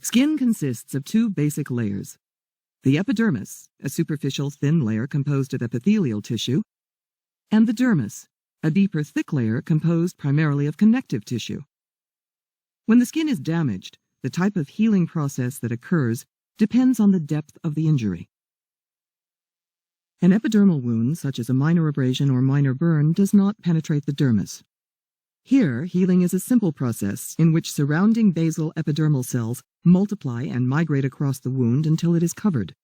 Skin consists of two basic layers. The epidermis, a superficial thin layer composed of epithelial tissue, and the dermis, a deeper thick layer composed primarily of connective tissue. When the skin is damaged, the type of healing process that occurs depends on the depth of the injury. An epidermal wound, such as a minor abrasion or minor burn, does not penetrate the dermis. Here, healing is a simple process in which surrounding basal epidermal cells multiply and migrate across the wound until it is covered.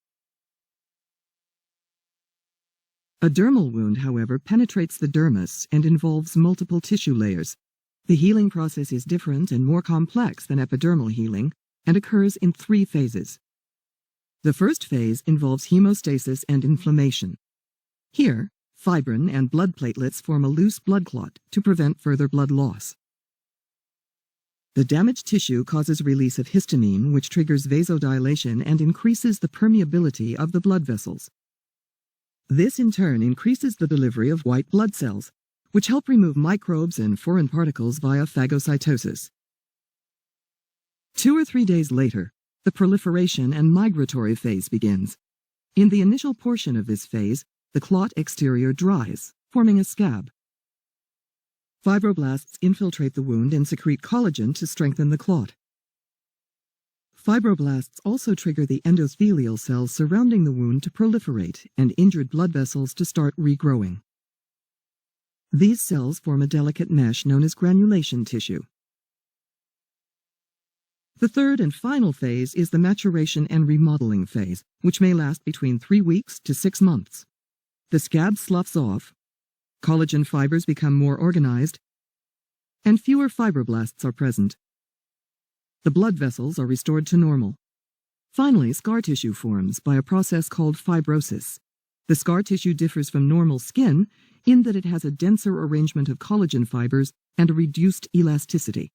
A dermal wound, however, penetrates the dermis and involves multiple tissue layers. The healing process is different and more complex than epidermal healing and occurs in 3 phases. The first phase involves hemostasis and inflammation. Here, fibrin and blood platelets form a loose blood clot to prevent further blood loss. The damaged tissue causes release of histamine, which triggers vasodilation and increases the permeability of the blood vessels. This in turn increases the delivery of white blood cells, which help remove microbes and foreign particles via phagocytosis. 2 or 3 days later, the proliferation and migratory phase begins. In the initial portion of this phase, the clot exterior dries, forming a scab. Fibroblasts infiltrate the wound and secrete collagen to strengthen the clot. Fibroblasts also trigger the endothelial cells surrounding the wound to proliferate and injured blood vessels to start regrowing. These cells form a delicate mesh known as granulation tissue. The third and final phase is the maturation and remodeling phase, which may last between 3 weeks to 6 months. The scab sloughs off, collagen fibers become more organized, and fewer fibroblasts are present. The blood vessels are restored to normal. Finally, scar tissue forms by a process called fibrosis. The scar tissue differs from normal skin in that it has a denser arrangement of collagen fibers and a reduced elasticity.